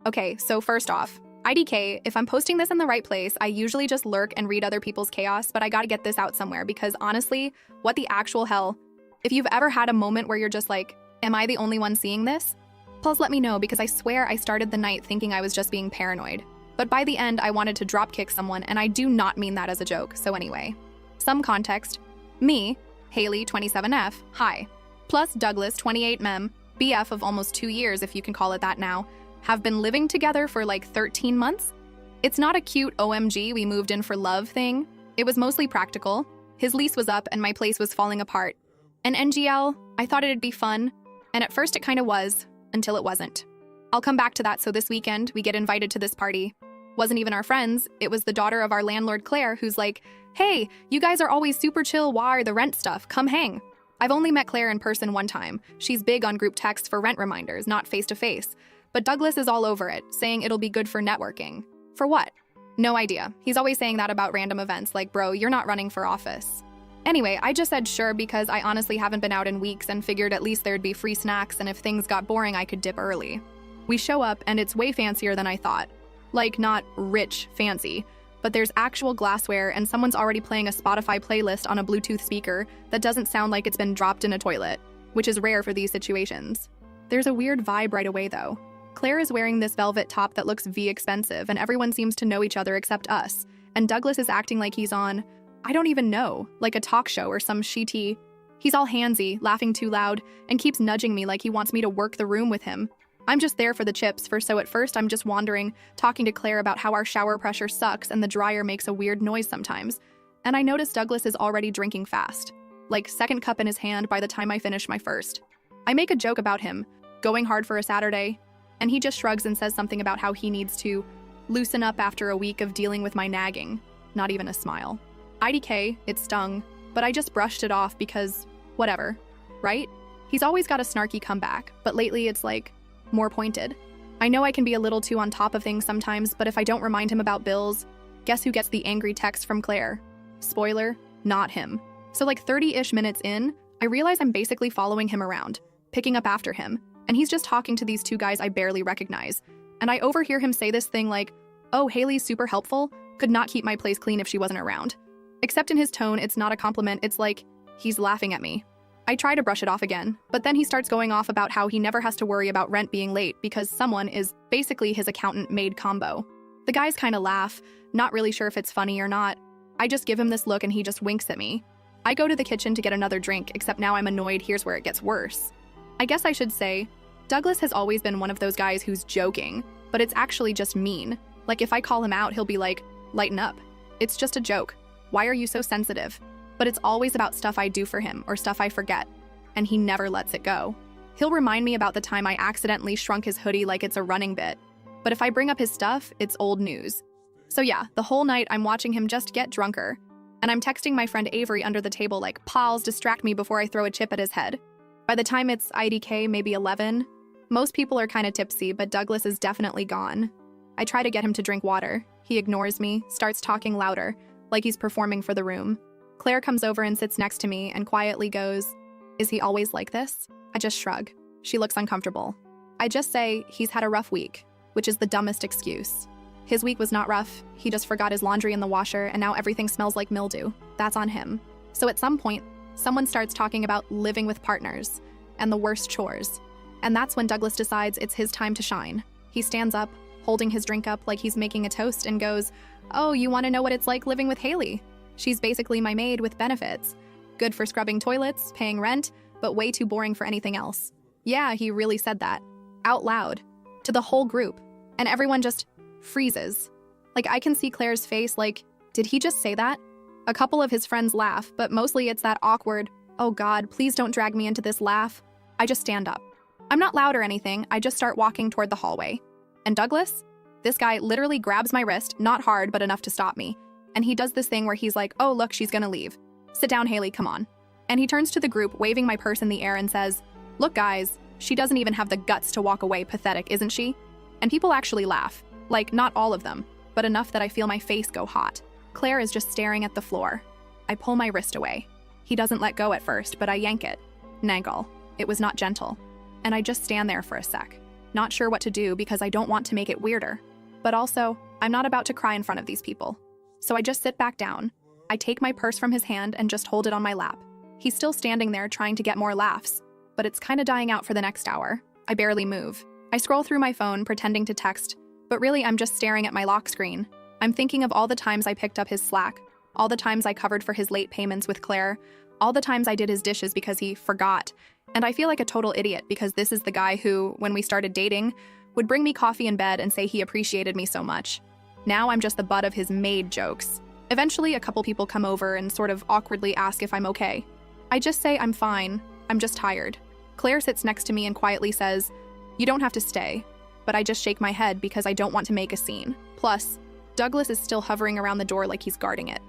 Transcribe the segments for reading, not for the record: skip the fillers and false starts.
Okay, so first off, IDK, if I'm posting this in the right place, I usually just lurk and read other people's chaos, but I gotta get this out somewhere because honestly, what the actual hell? If you've ever had a moment where you're just like, am I the only one seeing this? Please let me know because I swear I started the night thinking I was just being paranoid. But by the end, I wanted to dropkick someone, and I do not mean that as a joke, so anyway. Some context. Me, Haley, 27F, hi, plus Douglas, 28 BF of almost 2 years if you can call it that now, have been living together for like 13 months? It's not a cute OMG we moved in for love thing. It was mostly practical. His lease was up and my place was falling apart. And NGL, I thought it'd be fun, and at first it kind of was, until it wasn't. I'll come back to that. So this weekend, we get invited to this party. Wasn't even our friends, it was the daughter of our landlord Claire who's like, hey, you guys are always super chill, why are the rent stuff, come hang. I've only met Claire in person one time. She's big on group texts for rent reminders, not face-to-face. But Douglas is all over it, saying it'll be good for networking. For what? No idea. He's always saying that about random events, like, bro, you're not running for office. Anyway, I just said sure because I honestly haven't been out in weeks and figured at least there'd be free snacks and if things got boring I could dip early. We show up and it's way fancier than I thought. Like, not rich fancy, but there's actual glassware and someone's already playing a Spotify playlist on a Bluetooth speaker that doesn't sound like it's been dropped in a toilet, which is rare for these situations. There's a weird vibe right away though. Claire is wearing this velvet top that looks expensive and everyone seems to know each other except us, and Douglas is acting like he's on, I don't even know, like a talk show or some shitty. He's all handsy, laughing too loud, and keeps nudging me like he wants me to work the room with him. I'm just there for the chips, so at first I'm just wandering, talking to Claire about how our shower pressure sucks and the dryer makes a weird noise sometimes. And I notice Douglas is already drinking fast, like second cup in his hand by the time I finish my first. I make a joke about him, going hard for a Saturday, and he just shrugs and says something about how he needs to loosen up after a week of dealing with my nagging. Not even a smile. IDK, it stung, but I just brushed it off because, whatever, right? He's always got a snarky comeback, but lately it's like, more pointed. I know I can be a little too on top of things sometimes, but if I don't remind him about bills, guess who gets the angry text from Claire? Spoiler, not him. So like 30-ish minutes in, I realize I'm basically following him around, picking up after him, and he's just talking to these two guys I barely recognize. And I overhear him say this thing like, oh, Haley's super helpful, could not keep my place clean if she wasn't around. Except in his tone, it's not a compliment, it's like, he's laughing at me. I try to brush it off again, but then he starts going off about how he never has to worry about rent being late because someone is basically his accountant-maid combo. The guys kind of laugh, not really sure if it's funny or not. I just give him this look and he just winks at me. I go to the kitchen to get another drink, except now I'm annoyed, here's where it gets worse. I guess I should say, Douglas has always been one of those guys who's joking, but it's actually just mean. Like if I call him out, he'll be like, lighten up. It's just a joke. Why are you so sensitive? But it's always about stuff I do for him or stuff I forget, and he never lets it go. He'll remind me about the time I accidentally shrunk his hoodie like it's a running bit, but if I bring up his stuff, it's old news. So yeah, the whole night I'm watching him just get drunker, and I'm texting my friend Avery under the table like, pals, distract me before I throw a chip at his head. By the time it's IDK, maybe 11, most people are kind of tipsy, but Douglas is definitely gone. I try to get him to drink water. He ignores me, starts talking louder, like he's performing for the room. Claire comes over and sits next to me and quietly goes, is he always like this? I just shrug. She looks uncomfortable. I just say he's had a rough week, which is the dumbest excuse. His week was not rough. He just forgot his laundry in the washer and now everything smells like mildew. That's on him. So at some point, someone starts talking about living with partners and the worst chores. And that's when Douglas decides it's his time to shine. He stands up, holding his drink up like he's making a toast and goes, oh, you want to know what it's like living with Haley? She's basically my maid with benefits. Good for scrubbing toilets, paying rent, but way too boring for anything else. Yeah, he really said that. Out loud. To the whole group. And everyone just freezes. Like I can see Claire's face like, did he just say that? A couple of his friends laugh, but mostly it's that awkward, oh God, please don't drag me into this laugh. I just stand up. I'm not loud or anything, I just start walking toward the hallway. And Douglas? This guy literally grabs my wrist, not hard, but enough to stop me. And he does this thing where he's like, oh, look, she's gonna leave. Sit down, Haley, come on. And he turns to the group, waving my purse in the air and says, look, guys, she doesn't even have the guts to walk away, pathetic, isn't she? And people actually laugh. Like, not all of them, but enough that I feel my face go hot. Claire is just staring at the floor. I pull my wrist away. He doesn't let go at first, but I yank it. Naggle. It was not gentle. And I just stand there for a sec. not sure what to do because I don't want to make it weirder. But also, I'm not about to cry in front of these people. So I just sit back down. I take my purse from his hand and just hold it on my lap. He's still standing there trying to get more laughs, but it's kind of dying out for the next hour. I barely move. I scroll through my phone pretending to text, but really I'm just staring at my lock screen. I'm thinking of all the times I picked up his slack, all the times I covered for his late payments with Claire, all the times I did his dishes because he forgot. And I feel like a total idiot because this is the guy who, when we started dating, would bring me coffee in bed and say he appreciated me so much. Now I'm just the butt of his maid jokes. Eventually, a couple people come over and sort of awkwardly ask if I'm okay. I just say I'm fine, I'm just tired. Claire sits next to me and quietly says, "You don't have to stay." But I just shake my head because I don't want to make a scene. Plus, Douglas is still hovering around the door like he's guarding it.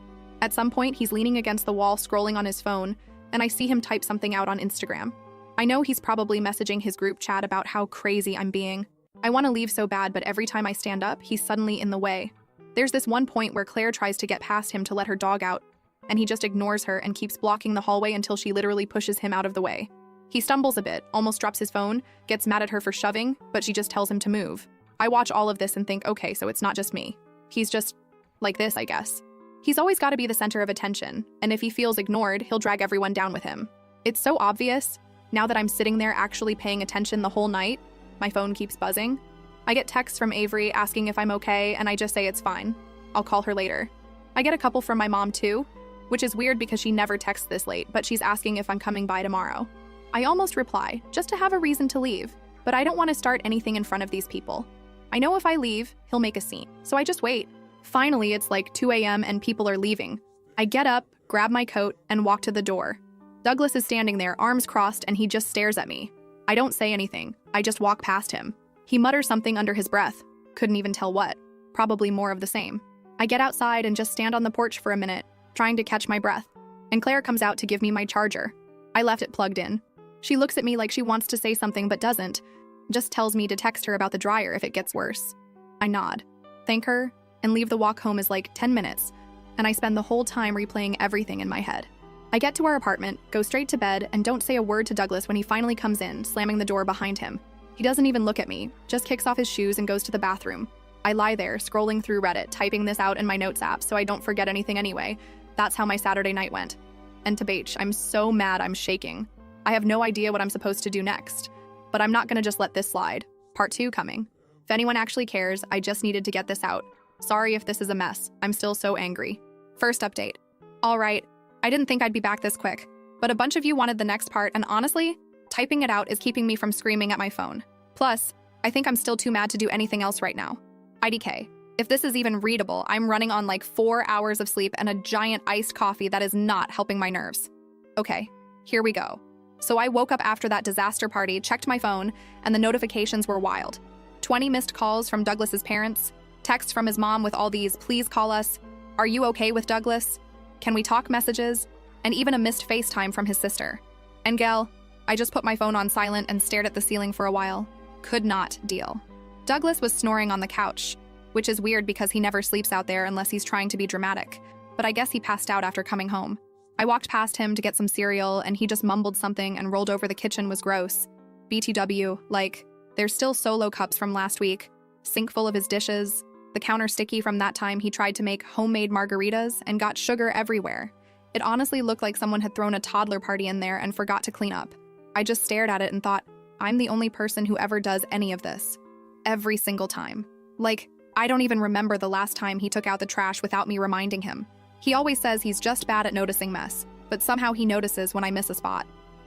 At some point, he's leaning against the wall scrolling on his phone, and I see him type something out on Instagram. I know he's probably messaging his group chat about how crazy I'm being. I want to leave so bad, but every time I stand up, he's suddenly in the way. There's this one point where Claire tries to get past him to let her dog out, and he just ignores her and keeps blocking the hallway until she literally pushes him out of the way. He stumbles a bit, almost drops his phone, gets mad at her for shoving, but she just tells him to move. I watch all of this and think, okay, so it's not just me. He's just like this, I guess. He's always got to be the center of attention, and if he feels ignored, he'll drag everyone down with him. It's so obvious. Now that I'm sitting there actually paying attention the whole night, my phone keeps buzzing. I get texts from Avery asking if I'm okay, and I just say it's fine. I'll call her later. I get a couple from my mom too, which is weird because she never texts this late, but she's asking if I'm coming by tomorrow. I almost reply, just to have a reason to leave, but I don't want to start anything in front of these people. I know if I leave, he'll make a scene, so I just wait. Finally, it's like 2 a.m. and people are leaving. I get up, grab my coat, and walk to the door. Douglas is standing there, arms crossed, and he just stares at me. I don't say anything. I just walk past him. He mutters something under his breath. Couldn't even tell what. Probably more of the same. I get outside and just stand on the porch for a minute, trying to catch my breath. And Claire comes out to give me my charger. I left it plugged in. She looks at me like she wants to say something but doesn't. Just tells me to text her about the dryer if it gets worse. I nod, thank her, and leave. The walk home is like 10 minutes, and I spend the whole time replaying everything in my head. I get to our apartment, go straight to bed, and don't say a word to Douglas when he finally comes in, slamming the door behind him. He doesn't even look at me, just kicks off his shoes and goes to the bathroom. I lie there, scrolling through Reddit, typing this out in my notes app so I don't forget anything anyway. That's how my Saturday night went. And to Bach, I'm so mad I'm shaking. I have no idea what I'm supposed to do next. But I'm not gonna just let this slide. Part 2 coming. If anyone actually cares, I just needed to get this out. Sorry if this is a mess. I'm still so angry. First update. All right, I didn't think I'd be back this quick, but a bunch of you wanted the next part, and honestly, typing it out is keeping me from screaming at my phone. Plus, I think I'm still too mad to do anything else right now. IDK. If this is even readable, I'm running on like 4 hours of sleep and a giant iced coffee that is not helping my nerves. Okay, here we go. So I woke up after that disaster party, checked my phone, and the notifications were wild. 20 missed calls from Douglas's parents, texts from his mom with all these "please call us," "are you okay with Douglas?" "Can we talk?" messages, and even a missed FaceTime from his sister. And gal, I just put my phone on silent and stared at the ceiling for a while. Could not deal. Douglas was snoring on the couch, which is weird because he never sleeps out there unless he's trying to be dramatic, but I guess he passed out after coming home. I walked past him to get some cereal, and he just mumbled something and rolled over. The kitchen was gross. BTW, like, there's still Solo cups from last week, sink full of his dishes, the counter sticky from that time he tried to make homemade margaritas and got sugar everywhere. It honestly looked like someone had thrown a toddler party in there and forgot to clean up. I just stared at it and thought, I'm the only person who ever does any of this. Every single time. Like, I don't even remember the last time he took out the trash without me reminding him. He always says he's just bad at noticing mess, but somehow he notices when I miss a spot.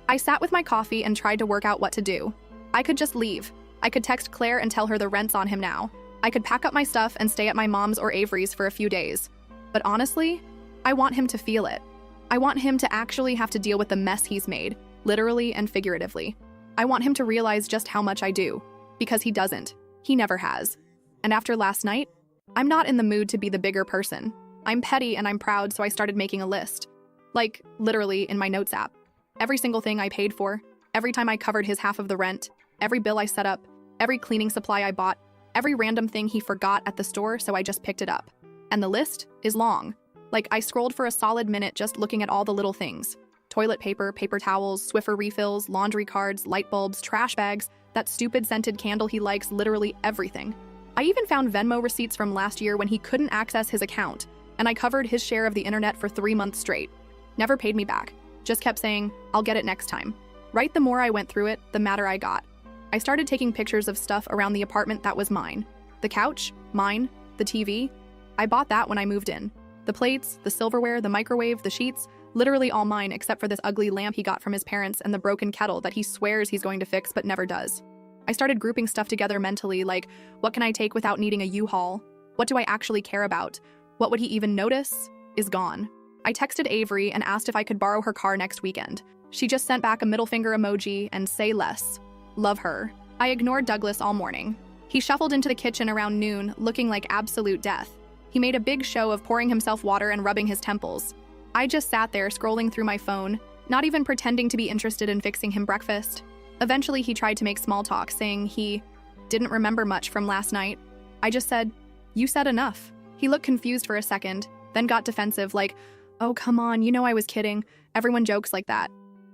I sat with my coffee and tried to work out what to do. I could just leave. I could text Claire and tell her the rent's on him now. I could pack up my stuff and stay at my mom's or Avery's for a few days. But honestly, I want him to feel it. I want him to actually have to deal with the mess he's made, literally and figuratively. I want him to realize just how much I do, because he doesn't. He never has. And after last night, I'm not in the mood to be the bigger person. I'm petty and I'm proud, so I started making a list. Like, literally in my notes app. Every single thing I paid for, every time I covered his half of the rent, every bill I set up, every cleaning supply I bought, every random thing he forgot at the store, so I just picked it up. And the list is long. Like, I scrolled for a solid minute just looking at all the little things. Toilet paper, paper towels, Swiffer refills, laundry cards, light bulbs, trash bags, That stupid scented candle he likes, literally everything. I even found Venmo receipts from last year when he couldn't access his account, and I covered his share of the internet for 3 months straight. Never paid me back. Just kept saying, I'll get it next time. Right, the more I went through it, the madder I got. I started taking pictures of stuff around the apartment that was mine. The couch, mine. The TV, I bought that when I moved in. The plates, the silverware, the microwave, the sheets, literally all mine except for this ugly lamp he got from his parents and the broken kettle that he swears he's going to fix but never does. I started grouping stuff together mentally, like, what can I take without needing a U-Haul? What do I actually care about? What would he even notice? Is gone. I texted Avery and asked if I could borrow her car next weekend. She just sent back a middle finger emoji and say less. Love her. I ignored Douglas all morning. He shuffled into the kitchen around noon, looking like absolute death. He made a big show of pouring himself water and rubbing his temples. I just sat there scrolling through my phone, not even pretending to be interested in fixing him breakfast. Eventually, he tried to make small talk, saying he didn't remember much from last night. I just said, "You said enough." He looked confused for a second, then got defensive, like, "Oh, come on, you know I was kidding. Everyone jokes like that."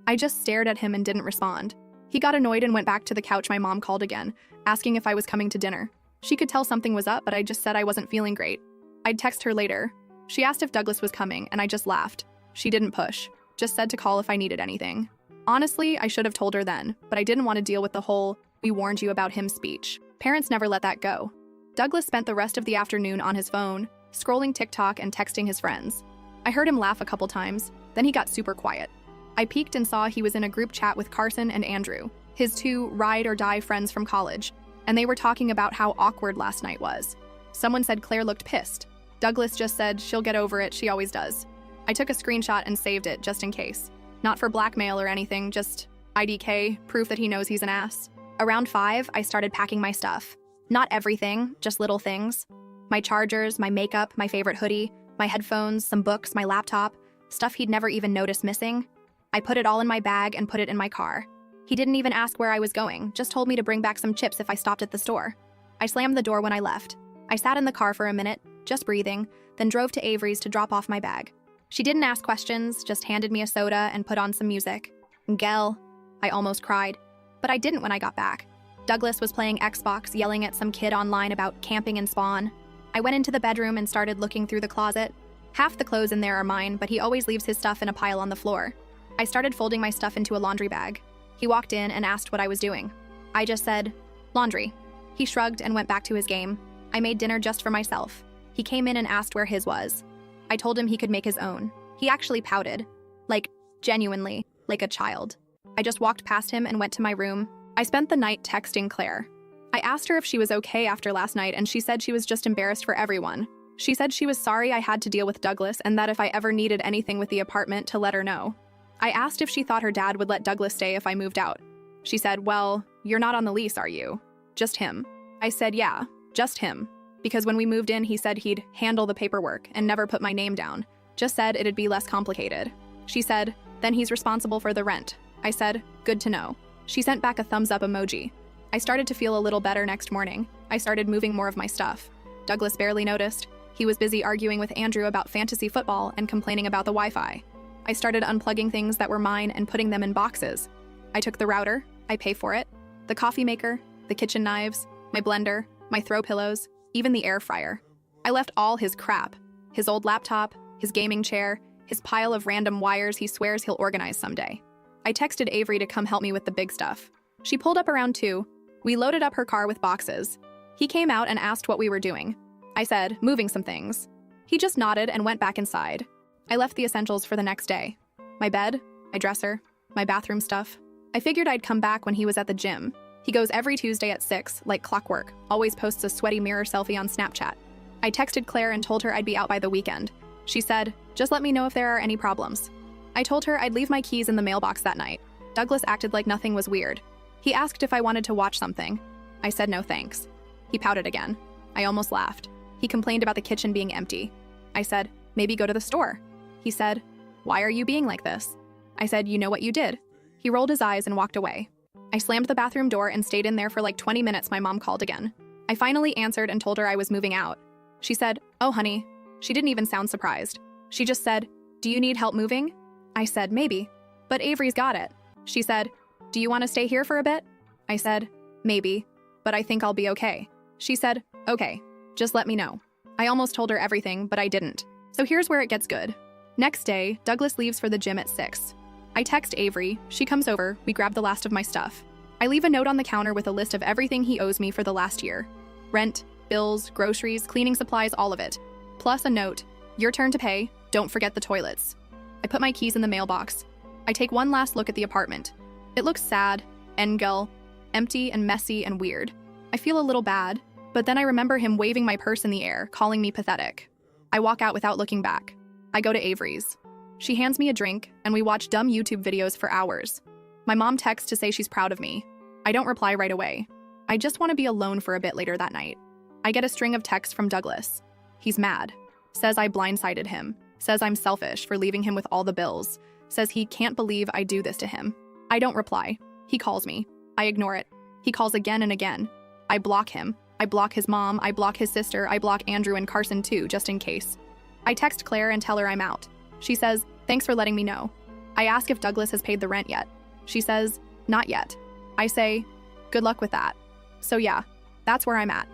I just stared at him and didn't respond. He got annoyed and went back to the couch. My mom called again, asking if I was coming to dinner. She could tell something was up, but I just said I wasn't feeling great. I'd text her later. She asked if Douglas was coming, and I just laughed. She didn't push, just said to call if I needed anything. Honestly, I should have told her then, but I didn't want to deal with the whole, "we warned you about him" speech. Parents never let that go. Douglas spent the rest of the afternoon on his phone, scrolling TikTok and texting his friends. I heard him laugh a couple times, then he got super quiet. I peeked and saw he was in a group chat with Carson and Andrew, his 2 ride-or-die friends from college, and they were talking about how awkward last night was. Someone said Claire looked pissed. Douglas just said she'll get over it, she always does. I took a screenshot and saved it, just in case. Not for blackmail or anything, just IDK, proof that he knows he's an ass. Around 5, I started packing my stuff. Not everything, just little things. My chargers, my makeup, my favorite hoodie, my headphones, some books, my laptop, stuff he'd never even noticed missing. I put it all in my bag and put it in my car. He didn't even ask where I was going, just told me to bring back some chips if I stopped at the store. I slammed the door when I left. I sat in the car for a minute, just breathing, then drove to Avery's to drop off my bag. She didn't ask questions, just handed me a soda and put on some music. Gel. I almost cried. But I didn't when I got back. Douglas was playing Xbox, yelling at some kid online about camping in Spawn. I went into the bedroom and started looking through the closet. Half the clothes in there are mine, but he always leaves his stuff in a pile on the floor. I started folding my stuff into a laundry bag. He walked in and asked what I was doing. I just said, "Laundry." He shrugged and went back to his game. I made dinner just for myself. He came in and asked where his was. I told him he could make his own. He actually pouted. Like, genuinely, like a child. I just walked past him and went to my room. I spent the night texting Claire. I asked her if she was okay after last night, and she said she was just embarrassed for everyone. She said she was sorry I had to deal with Douglas and that if I ever needed anything with the apartment to let her know. I asked if she thought her dad would let Douglas stay if I moved out. She said, "Well, you're not on the lease, are you? Just him." I said, "Yeah, just him." Because when we moved in, he said he'd handle the paperwork and never put my name down. Just said it'd be less complicated. She said, "Then he's responsible for the rent." I said, "Good to know." She sent back a thumbs up emoji. I started to feel a little better next morning. I started moving more of my stuff. Douglas barely noticed. He was busy arguing with Andrew about fantasy football and complaining about the Wi-Fi. I started unplugging things that were mine and putting them in boxes. I took the router, I pay for it, the coffee maker, the kitchen knives, my blender, my throw pillows, even the air fryer. I left all his crap, his old laptop, his gaming chair, his pile of random wires he swears he'll organize someday. I texted Avery to come help me with the big stuff. She pulled up around 2. We loaded up her car with boxes. He came out and asked what we were doing. I said, "Moving some things." He just nodded and went back inside. I left the essentials for the next day. My bed, my dresser, my bathroom stuff. I figured I'd come back when he was at the gym. He goes every Tuesday at 6, like clockwork, always posts a sweaty mirror selfie on Snapchat. I texted Claire and told her I'd be out by the weekend. She said, "Just let me know if there are any problems." I told her I'd leave my keys in the mailbox that night. Douglas acted like nothing was weird. He asked if I wanted to watch something. I said no thanks. He pouted again. I almost laughed. He complained about the kitchen being empty. I said, "Maybe go to the store." He said, "Why are you being like this?" I said, "You know what you did." He rolled his eyes and walked away. I slammed the bathroom door and stayed in there for like 20 minutes. My mom called again. I finally answered and told her I was moving out. She said, "Oh, honey." She didn't even sound surprised. She just said, "Do you need help moving?" I said, "Maybe." "But Avery's got it." She said, "Do you want to stay here for a bit?" I said, Maybe, but I think I'll be okay. She said, okay, just let me know. I almost told her everything, but I didn't. So here's where it gets good. Next day, Douglas leaves for the gym at 6. I text Avery, she comes over, we grab the last of my stuff. I leave a note on the counter with a list of everything he owes me for the last year. Rent, bills, groceries, cleaning supplies, all of it. Plus a note, your turn to pay, don't forget the toilets. I put my keys in the mailbox. I take one last look at the apartment. It looks sad, Engel, empty and messy and weird. I feel a little bad, but then I remember him waving my purse in the air, calling me pathetic. I walk out without looking back. I go to Avery's. She hands me a drink, and we watch dumb YouTube videos for hours. My mom texts to say she's proud of me. I don't reply right away. I just want to be alone for a bit later that night. I get a string of texts from Douglas. He's mad. Says I blindsided him. Says I'm selfish for leaving him with all the bills. Says he can't believe I do this to him. I don't reply. He calls me. I ignore it. He calls again and again. I block him. I block his mom. I block his sister. I block Andrew and Carson too, just in case. I text Claire and tell her I'm out. She says, thanks for letting me know. I ask if Douglas has paid the rent yet. She says, not yet. I say, good luck with that. So yeah, that's where I'm at.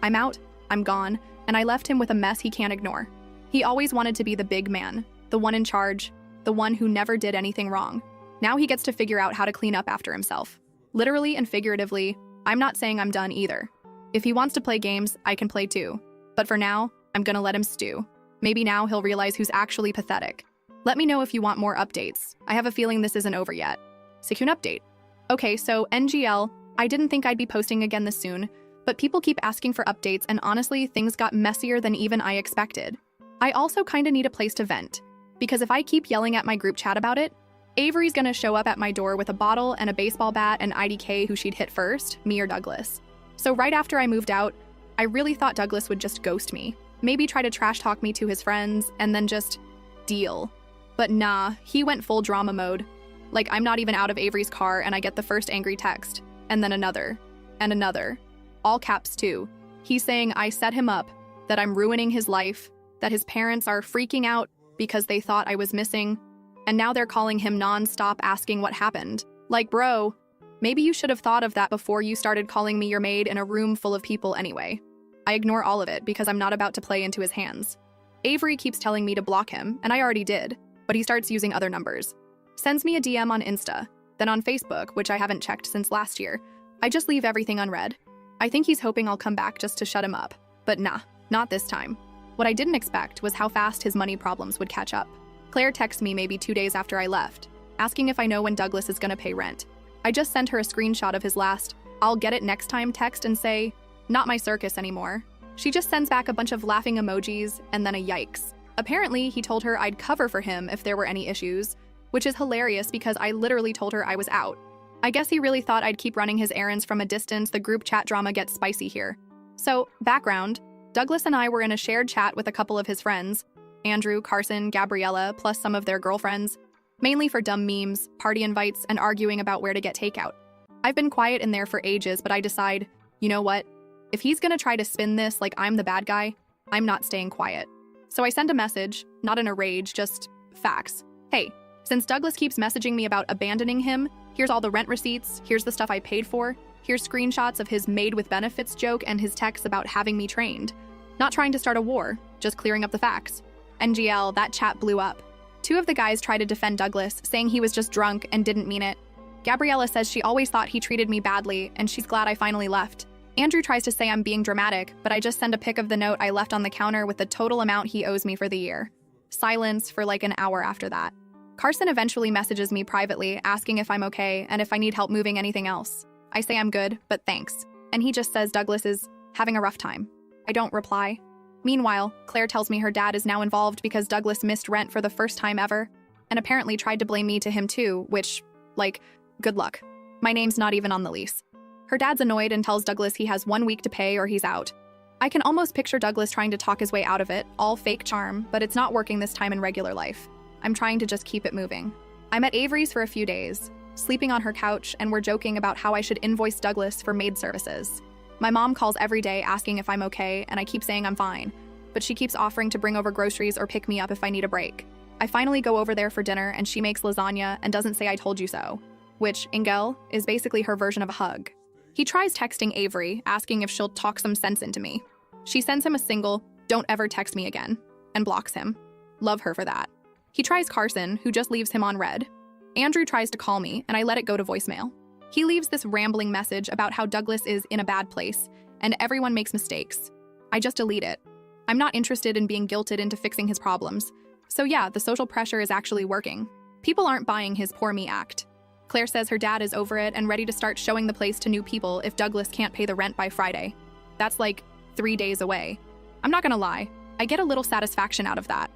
I'm out, I'm gone, and I left him with a mess he can't ignore. He always wanted to be the big man, the one in charge, the one who never did anything wrong. Now he gets to figure out how to clean up after himself. Literally and figuratively, I'm not saying I'm done either. If he wants to play games, I can play too. But for now, I'm gonna let him stew. Maybe now he'll realize who's actually pathetic. Let me know if you want more updates. I have a feeling this isn't over yet. Sekyun update. Okay, so NGL, I didn't think I'd be posting again this soon, but people keep asking for updates and honestly, things got messier than even I expected. I also kinda need a place to vent, because if I keep yelling at my group chat about it, Avery's gonna show up at my door with a bottle and a baseball bat and IDK who she'd hit first, me or Douglas. So right after I moved out, I really thought Douglas would just ghost me, maybe try to trash talk me to his friends, and then just deal. But nah, he went full drama mode. Like I'm not even out of Avery's car and I get the first angry text, and then another, and another. All caps too. He's saying I set him up, that I'm ruining his life, that his parents are freaking out because they thought I was missing, and now they're calling him non-stop asking what happened. Like, bro, maybe you should have thought of that before you started calling me your maid in a room full of people anyway. I ignore all of it because I'm not about to play into his hands. Avery keeps telling me to block him, and I already did, but he starts using other numbers. Sends me a DM on Insta, then on Facebook, which I haven't checked since last year. I just leave everything unread. I think he's hoping I'll come back just to shut him up, but nah, not this time. What I didn't expect was how fast his money problems would catch up. Claire texts me maybe 2 days after I left, asking if I know when Douglas is gonna pay rent. I just sent her a screenshot of his last, I'll get it next time text and say, not my circus anymore. She just sends back a bunch of laughing emojis and then a yikes. Apparently, he told her I'd cover for him if there were any issues, which is hilarious because I literally told her I was out. I guess he really thought I'd keep running his errands from a distance. The group chat drama gets spicy here. So, background, Douglas and I were in a shared chat with a couple of his friends, Andrew, Carson, Gabriella, plus some of their girlfriends, mainly for dumb memes, party invites, and arguing about where to get takeout. I've been quiet in there for ages, but I decide, you know what? If he's gonna try to spin this like I'm the bad guy, I'm not staying quiet. So I send a message, not in a rage, just facts. Hey, since Douglas keeps messaging me about abandoning him, here's all the rent receipts, here's the stuff I paid for, here's screenshots of his made with benefits joke and his texts about having me trained. Not trying to start a war, just clearing up the facts. NGL, that chat blew up. 2 of the guys try to defend Douglas, saying he was just drunk and didn't mean it. Gabriella says she always thought he treated me badly, and she's glad I finally left. Andrew tries to say I'm being dramatic, but I just send a pic of the note I left on the counter with the total amount he owes me for the year. Silence for like an hour after that. Carson eventually messages me privately, asking if I'm okay and if I need help moving anything else. I say I'm good, but thanks. And he just says Douglas is having a rough time. I don't reply. Meanwhile, Claire tells me her dad is now involved because Douglas missed rent for the first time ever, and apparently tried to blame me to him too, which, like, good luck. My name's not even on the lease. Her dad's annoyed and tells Douglas he has 1 week to pay or he's out. I can almost picture Douglas trying to talk his way out of it, all fake charm, but it's not working this time in regular life. I'm trying to just keep it moving. I'm at Avery's for a few days, sleeping on her couch, and we're joking about how I should invoice Douglas for maid services. My mom calls every day asking if I'm okay, and I keep saying I'm fine, but she keeps offering to bring over groceries or pick me up if I need a break. I finally go over there for dinner and she makes lasagna and doesn't say I told you so, which, Ingel, is basically her version of a hug. He tries texting Avery, asking if she'll talk some sense into me. She sends him a single, "Don't ever text me again," and blocks him. Love her for that. He tries Carson, who just leaves him on red. Andrew tries to call me, and I let it go to voicemail. He leaves this rambling message about how Douglas is in a bad place, and everyone makes mistakes. I just delete it. I'm not interested in being guilted into fixing his problems. So yeah, the social pressure is actually working. People aren't buying his poor me act. Claire says her dad is over it and ready to start showing the place to new people if Douglas can't pay the rent by Friday. That's like 3 days away. I'm not gonna lie, I get a little satisfaction out of that.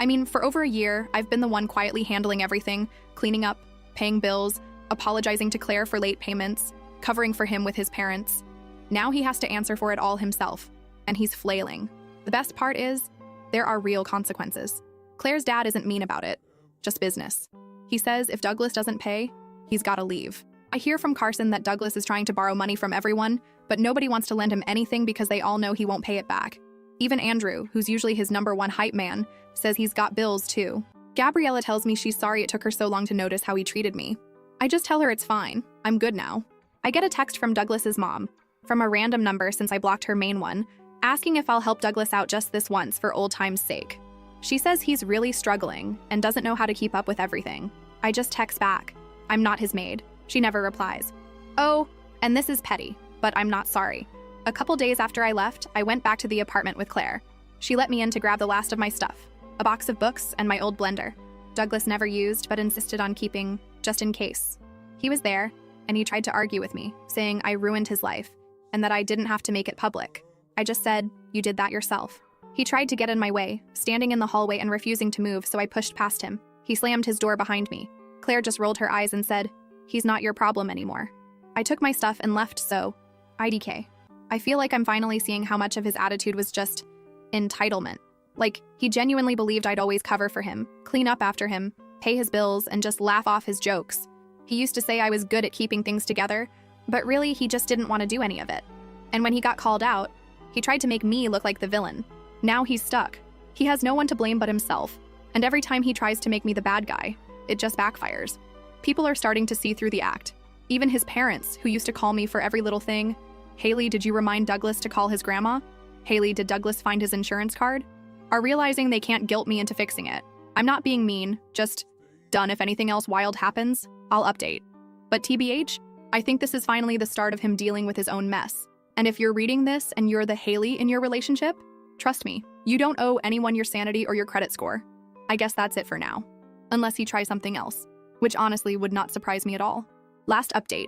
I mean, for over a year, I've been the one quietly handling everything, cleaning up, paying bills, apologizing to Claire for late payments, covering for him with his parents. Now he has to answer for it all himself, and he's flailing. The best part is, there are real consequences. Claire's dad isn't mean about it, just business. He says if Douglas doesn't pay, he's gotta leave. I hear from Carson that Douglas is trying to borrow money from everyone, but nobody wants to lend him anything because they all know he won't pay it back. Even Andrew, who's usually his #1 hype man, says he's got bills too. Gabriella tells me she's sorry it took her so long to notice how he treated me. I just tell her it's fine, I'm good now. I get a text from Douglas's mom, from a random number since I blocked her main one, asking if I'll help Douglas out just this once for old time's sake. She says he's really struggling and doesn't know how to keep up with everything. I just text back, I'm not his maid. She never replies. Oh, and this is petty, but I'm not sorry. A couple days after I left, I went back to the apartment with Claire. She let me in to grab the last of my stuff, a box of books and my old blender. Douglas never used but insisted on keeping, just in case. He was there, and he tried to argue with me, saying I ruined his life, and that I didn't have to make it public. I just said, you did that yourself. He tried to get in my way, standing in the hallway and refusing to move, so I pushed past him. He slammed his door behind me. Claire just rolled her eyes and said, he's not your problem anymore. I took my stuff and left, so IDK. I feel like I'm finally seeing how much of his attitude was just entitlement. Like, he genuinely believed I'd always cover for him, clean up after him, pay his bills, and just laugh off his jokes. He used to say I was good at keeping things together, but really he just didn't want to do any of it. And when he got called out, he tried to make me look like the villain. Now he's stuck. He has no one to blame but himself, and every time he tries to make me the bad guy, it just backfires. People are starting to see through the act. Even his parents, who used to call me for every little thing. Haley, did you remind Douglas to call his grandma? Haley, did Douglas find his insurance card? Are realizing they can't guilt me into fixing it. I'm not being mean, just done. If anything else wild happens, I'll update. But TBH, I think this is finally the start of him dealing with his own mess. And if you're reading this and you're the Haley in your relationship, trust me, you don't owe anyone your sanity or your credit score. I guess that's it for now. Unless he tries something else, which honestly would not surprise me at all. Last update.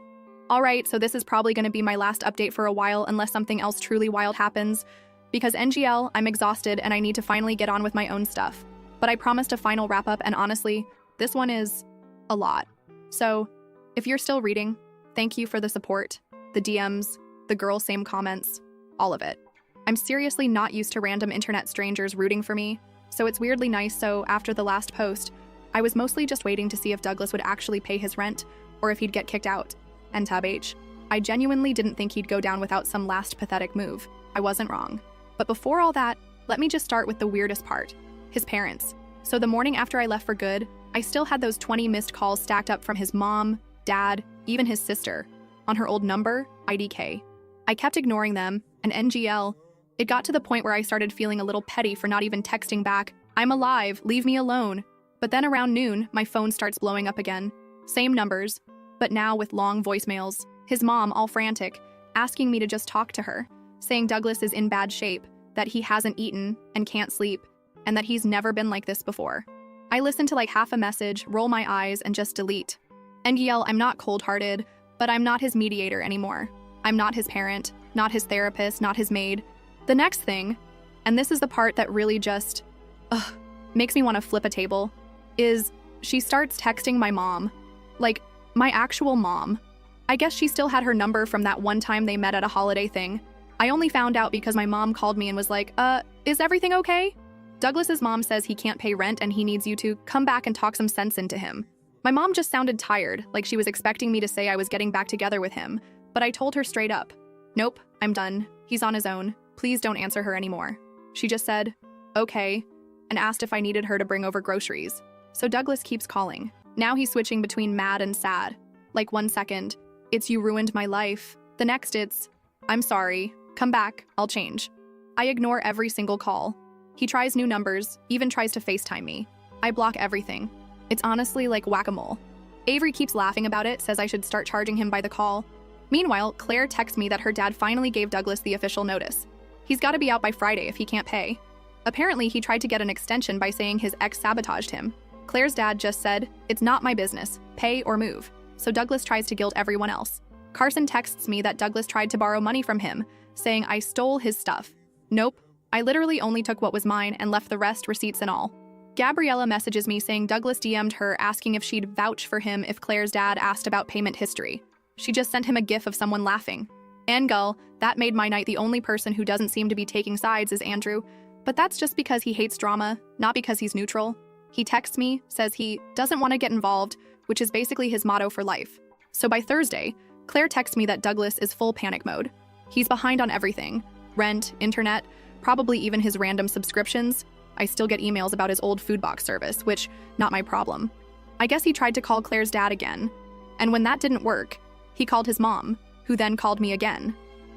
Alright, so this is probably going to be my last update for a while unless something else truly wild happens. Because NGL, I'm exhausted and I need to finally get on with my own stuff. But I promised a final wrap up, and honestly, this one is a lot. So, if you're still reading, thank you for the support, the DMs, the girl same comments, all of it. I'm seriously not used to random internet strangers rooting for me, so it's weirdly nice. So after the last post, I was mostly just waiting to see if Douglas would actually pay his rent or if he'd get kicked out. And tab H, I genuinely didn't think he'd go down without some last pathetic move. I wasn't wrong. But before all that, let me just start with the weirdest part, his parents. So the morning after I left for good, I still had those 20 missed calls stacked up from his mom, dad, even his sister, on her old number, IDK. I kept ignoring them, and NGL, it got to the point where I started feeling a little petty for not even texting back, I'm alive, leave me alone. But then around noon, my phone starts blowing up again. Same numbers, but now with long voicemails. His mom, all frantic, asking me to just talk to her, saying Douglas is in bad shape, that he hasn't eaten and can't sleep, and that he's never been like this before. I listen to like half a message, roll my eyes, and just delete. NGL, I'm not cold-hearted, but I'm not his mediator anymore. I'm not his parent, not his therapist, not his maid. The next thing, and this is the part that really just, makes me want to flip a table, is she starts texting my mom. Like, my actual mom. I guess she still had her number from that one time they met at a holiday thing. I only found out because my mom called me and was like, is everything okay? Douglas's mom says he can't pay rent and he needs you to come back and talk some sense into him. My mom just sounded tired, like she was expecting me to say I was getting back together with him, but I told her straight up, nope, I'm done. He's on his own. Please don't answer her anymore. She just said, okay, and asked if I needed her to bring over groceries. So Douglas keeps calling. Now he's switching between mad and sad. Like 1 second, it's you ruined my life. The next it's, I'm sorry, come back, I'll change. I ignore every single call. He tries new numbers, even tries to FaceTime me. I block everything. It's honestly like whack-a-mole. Avery keeps laughing about it, says I should start charging him by the call. Meanwhile, Claire texts me that her dad finally gave Douglas the official notice. He's got to be out by Friday if he can't pay. Apparently, he tried to get an extension by saying his ex sabotaged him. Claire's dad just said, it's not my business, pay or move. So Douglas tries to guilt everyone else. Carson texts me that Douglas tried to borrow money from him, saying I stole his stuff. Nope, I literally only took what was mine and left the rest, receipts and all. Gabriella messages me saying Douglas DM'd her asking if she'd vouch for him if Claire's dad asked about payment history. She just sent him a gif of someone laughing. And Gull, that made my night. The only person who doesn't seem to be taking sides is Andrew, but that's just because he hates drama, not because he's neutral. He texts me, says he doesn't want to get involved, which is basically his motto for life. So by Thursday, Claire texts me that Douglas is full panic mode. He's behind on everything. Rent, internet, probably even his random subscriptions. I still get emails about his old food box service, which, not my problem. I guess he tried to call Claire's dad again. And when that didn't work, he called his mom, who then called me again.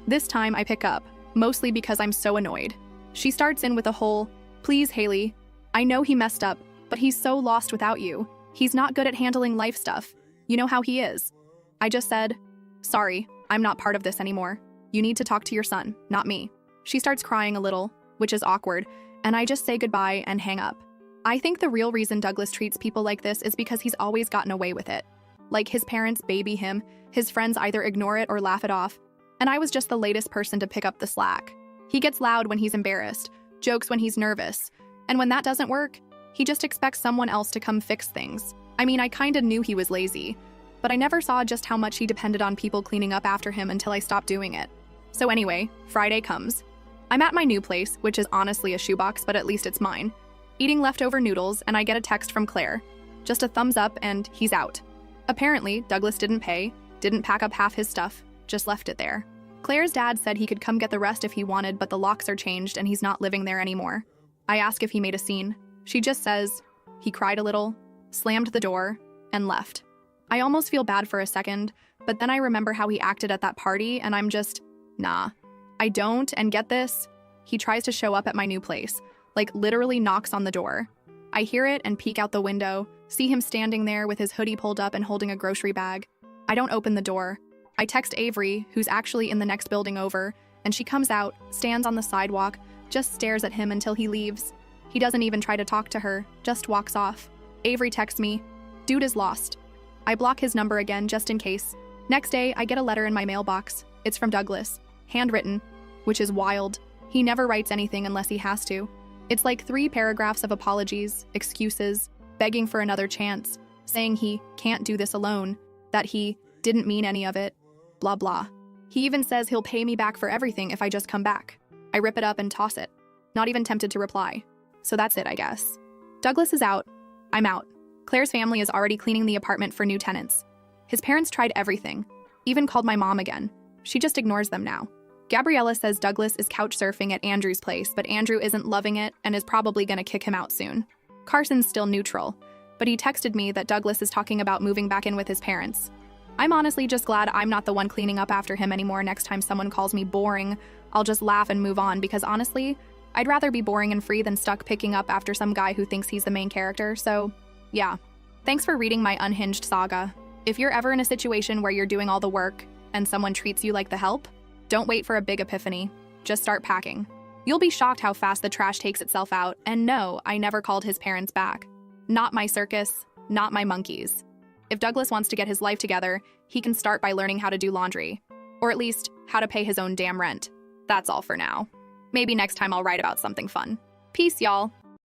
This time I pick up, mostly because I'm so annoyed. She starts in with a whole, please, Haley, I know he messed up, but he's so lost without you. He's not good at handling life stuff. You know how he is. I just said, sorry, I'm not part of this anymore. You need to talk to your son, not me. She starts crying a little, which is awkward, and I just say goodbye and hang up. I think the real reason Douglas treats people like this is because he's always gotten away with it. Like his parents baby him, his friends either ignore it or laugh it off, and I was just the latest person to pick up the slack. He gets loud when he's embarrassed, jokes when he's nervous, and when that doesn't work, he just expects someone else to come fix things. I mean, I kinda knew he was lazy, but I never saw just how much he depended on people cleaning up after him until I stopped doing it. So anyway, Friday comes. I'm at my new place, which is honestly a shoebox, but at least it's mine, eating leftover noodles, and I get a text from Claire. Just a thumbs up and he's out. Apparently, Douglas didn't pay, didn't pack up half his stuff, just left it there. Claire's dad said he could come get the rest if he wanted, but the locks are changed and he's not living there anymore. I ask if he made a scene. She just says, he cried a little, slammed the door, and left. I almost feel bad for a second, but then I remember how he acted at that party and I'm just, nah. I don't, and get this, he tries to show up at my new place, like literally knocks on the door. I hear it and peek out the window, see him standing there with his hoodie pulled up and holding a grocery bag. I don't open the door. I text Avery, who's actually in the next building over, and she comes out, stands on the sidewalk, just stares at him until he leaves. He doesn't even try to talk to her, just walks off. Avery texts me, dude is lost. I block his number again just in case. Next day, I get a letter in my mailbox. It's from Douglas, handwritten, which is wild. He never writes anything unless he has to. It's like 3 paragraphs of apologies, excuses, begging for another chance, saying he can't do this alone, that he didn't mean any of it, blah blah. He even says he'll pay me back for everything if I just come back. I rip it up and toss it, not even tempted to reply. So that's it, I guess. Douglas is out. I'm out. Claire's family is already cleaning the apartment for new tenants. His parents tried everything, even called my mom again. She just ignores them now. Gabriella says Douglas is couch surfing at Andrew's place, but Andrew isn't loving it and is probably gonna kick him out soon. Carson's still neutral, but he texted me that Douglas is talking about moving back in with his parents. I'm honestly just glad I'm not the one cleaning up after him anymore. Next time someone calls me boring, I'll just laugh and move on because honestly, I'd rather be boring and free than stuck picking up after some guy who thinks he's the main character, so yeah. Thanks for reading my unhinged saga. If you're ever in a situation where you're doing all the work and someone treats you like the help, don't wait for a big epiphany. Just start packing. You'll be shocked how fast the trash takes itself out, and no, I never called his parents back. Not my circus, not my monkeys. If Douglas wants to get his life together, he can start by learning how to do laundry. Or at least, how to pay his own damn rent. That's all for now. Maybe next time I'll write about something fun. Peace, y'all.